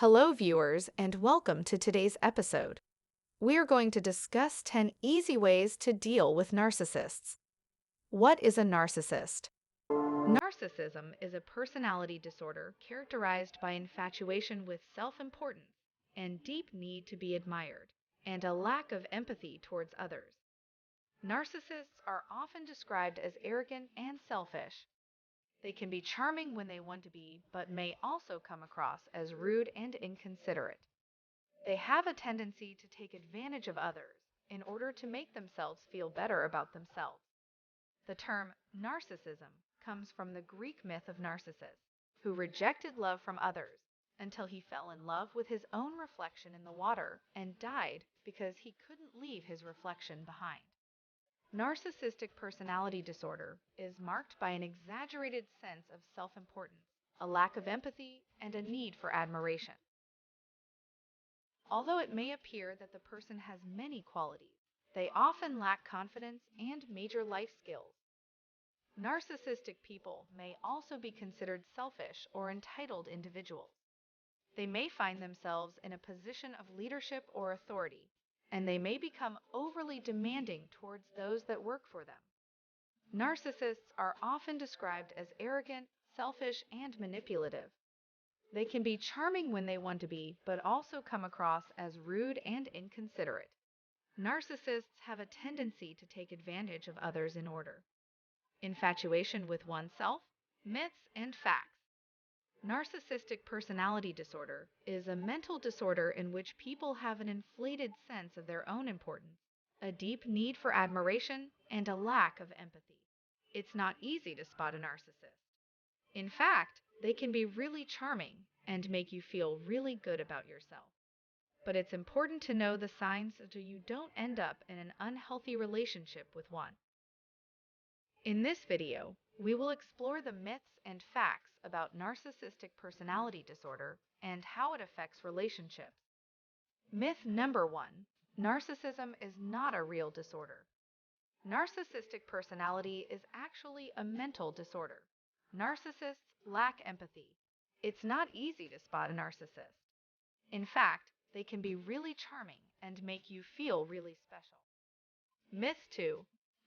Hello, viewers, and welcome to today's episode. We are going to discuss 10 easy ways to deal with narcissists. What is a narcissist? Narcissism is a personality disorder characterized by infatuation with self-importance and deep need to be admired, and a lack of empathy towards others. Narcissists are often described as arrogant and selfish. They can be charming when they want to be, but may also come across as rude and inconsiderate. They have a tendency to take advantage of others in order to make themselves feel better about themselves. The term narcissism comes from the Greek myth of Narcissus, who rejected love from others until he fell in love with his own reflection in the water and died because he couldn't leave his reflection behind. Narcissistic personality disorder is marked by an exaggerated sense of self-importance, a lack of empathy, and a need for admiration. Although it may appear that the person has many qualities, they often lack confidence and major life skills. Narcissistic people may also be considered selfish or entitled individuals. They may find themselves in a position of leadership or authority, and they may become overly demanding towards those that work for them. Narcissists are often described as arrogant, selfish, and manipulative. They can be charming when they want to be, but also come across as rude and inconsiderate. Narcissists have a tendency to take advantage of others in order. Infatuation with oneself, myths, and facts. Narcissistic personality disorder is a mental disorder in which people have an inflated sense of their own importance, a deep need for admiration, and a lack of empathy. It's not easy to spot a narcissist. In fact, they can be really charming and make you feel really good about yourself. But it's important to know the signs so you don't end up in an unhealthy relationship with one. In this video, we will explore the myths and facts about narcissistic personality disorder and how it affects relationships. Myth number 1: narcissism is not a real disorder. Narcissistic personality is actually a mental disorder. Narcissists lack empathy. It's not easy to spot a narcissist. In fact, they can be really charming and make you feel really special. Myth 2: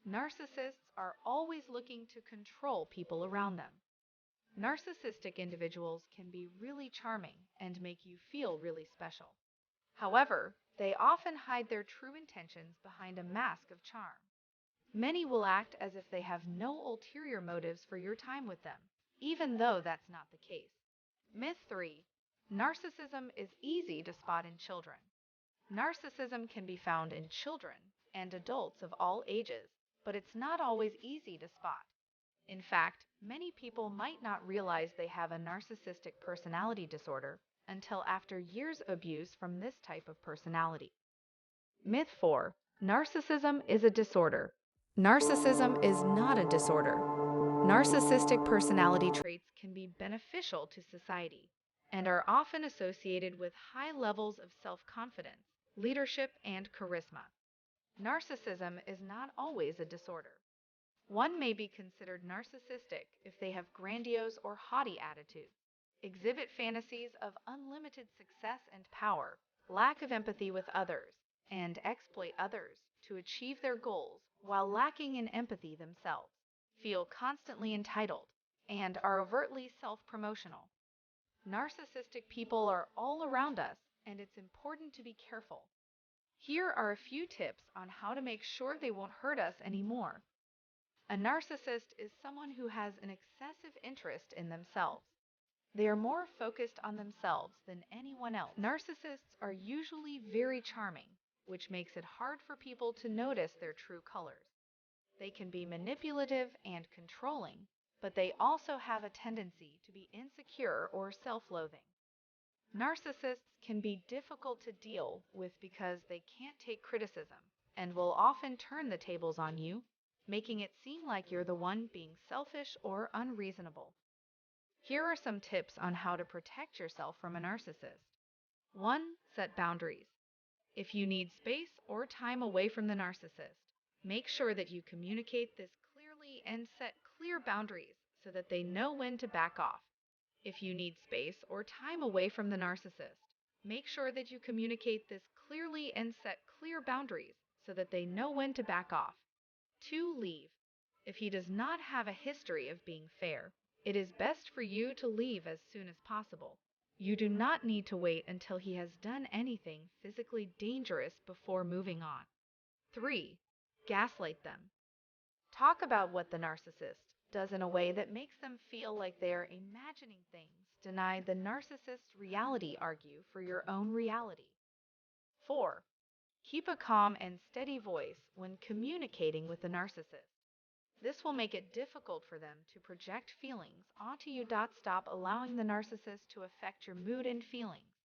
narcissists are always looking to control people around them. Narcissistic individuals can be really charming and make you feel really special. However, they often hide their true intentions behind a mask of charm. Many will act as if they have no ulterior motives for your time with them, even though that's not the case. Myth 3: narcissism is easy to spot in children. Narcissism can be found in children and adults of all ages, but it's not always easy to spot. In fact, many people might not realize they have a narcissistic personality disorder until after years of abuse from this type of personality. Myth 4: narcissism is a disorder. Narcissism is not a disorder. Narcissistic personality traits can be beneficial to society and are often associated with high levels of self-confidence, leadership, and charisma. Narcissism is not always a disorder. One may be considered narcissistic if they have grandiose or haughty attitudes, exhibit fantasies of unlimited success and power, lack of empathy with others, and exploit others to achieve their goals while lacking in empathy themselves, feel constantly entitled, and are overtly self-promotional. Narcissistic people are all around us, and it's important to be careful. Here are a few tips on how to make sure they won't hurt us anymore. A narcissist is someone who has an excessive interest in themselves. They are more focused on themselves than anyone else. Narcissists are usually very charming, which makes it hard for people to notice their true colors. They can be manipulative and controlling, but they also have a tendency to be insecure or self-loathing. Narcissists can be difficult to deal with because they can't take criticism and will often turn the tables on you, making it seem like you're the one being selfish or unreasonable. Here are some tips on how to protect yourself from a narcissist. 1. Set boundaries. If you need space or time away from the narcissist, make sure that you communicate this clearly and set clear boundaries so that they know when to back off. If you need space or time away from the narcissist, make sure that you communicate this clearly and set clear boundaries so that they know when to back off. 2. Leave. If he does not have a history of being fair, it is best for you to leave as soon as possible. You do not need to wait until he has done anything physically dangerous before moving on. 3. Gaslight them. Talk about what the narcissist does in a way that makes them feel like they are imagining things. Deny the narcissist's reality, argue for your own reality. 4. Keep a calm and steady voice when communicating with the narcissist. This will make it difficult for them to project feelings onto you. Stop allowing the narcissist to affect your mood and feelings.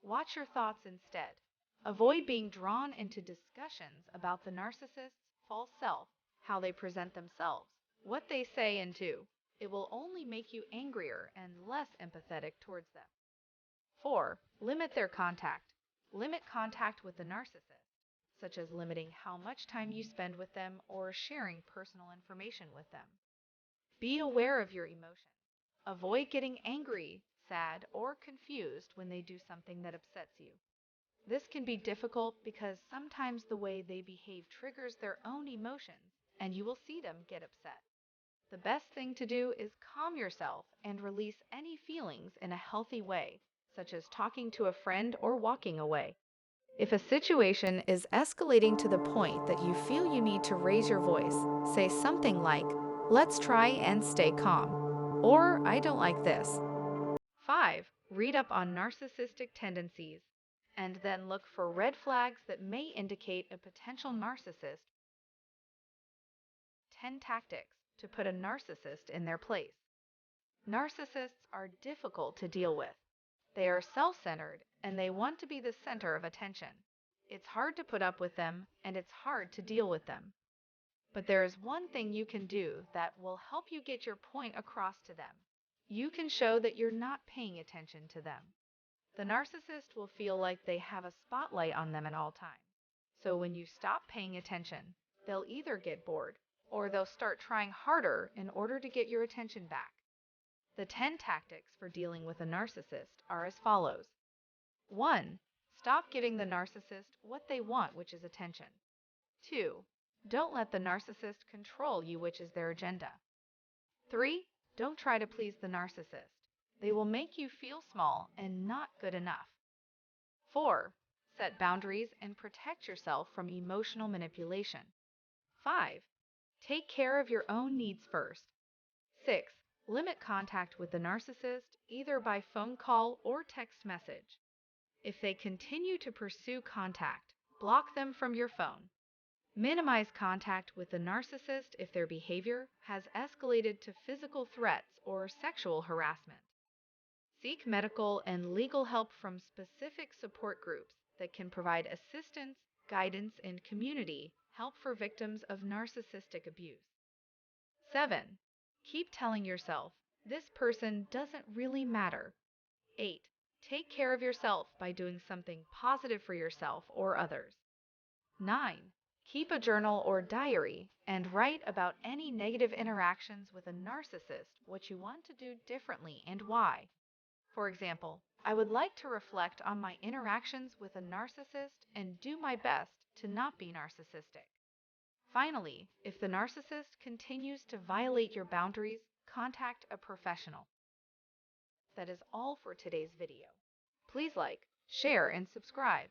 Watch your thoughts instead. Avoid being drawn into discussions about the narcissist's false self, how they present themselves, what they say and do. It will only make you angrier and less empathetic towards them. 4. Limit their contact. Limit contact with the narcissist, such as limiting how much time you spend with them or sharing personal information with them. Be aware of your emotions. Avoid getting angry, sad, or confused when they do something that upsets you. This can be difficult because sometimes the way they behave triggers their own emotions, and you will see them get upset. The best thing to do is calm yourself and release any feelings in a healthy way, such as talking to a friend or walking away. If a situation is escalating to the point that you feel you need to raise your voice, say something like, "Let's try and stay calm," or "I don't like this." 5. Read up on narcissistic tendencies, and then look for red flags that may indicate a potential narcissist. 10 tactics to put a narcissist in their place. Narcissists are difficult to deal with. They are self-centered, and they want to be the center of attention. It's hard to put up with them, and it's hard to deal with them. But there is one thing you can do that will help you get your point across to them. You can show that you're not paying attention to them. The narcissist will feel like they have a spotlight on them at all times. So when you stop paying attention, they'll either get bored or they'll start trying harder in order to get your attention back. The 10 tactics for dealing with a narcissist are as follows. 1. Stop giving the narcissist what they want, which is attention. 2. Don't let the narcissist control you, which is their agenda. 3. Don't try to please the narcissist. They will make you feel small and not good enough. 4. Set boundaries and protect yourself from emotional manipulation. 5. Take care of your own needs first. 6. Limit contact with the narcissist either by phone call or text message. If they continue to pursue contact, block them from your phone. Minimize contact with the narcissist if their behavior has escalated to physical threats or sexual harassment. Seek medical and legal help from specific support groups that can provide assistance, guidance, and community help for victims of narcissistic abuse. 7. Keep telling yourself, this person doesn't really matter. 8. Take care of yourself by doing something positive for yourself or others. 9. Keep a journal or diary and write about any negative interactions with a narcissist, what you want to do differently and why. For example, I would like to reflect on my interactions with a narcissist and do my best to not be narcissistic. Finally, if the narcissist continues to violate your boundaries, contact a professional. That is all for today's video. Please like, share, and subscribe.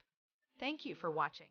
Thank you for watching.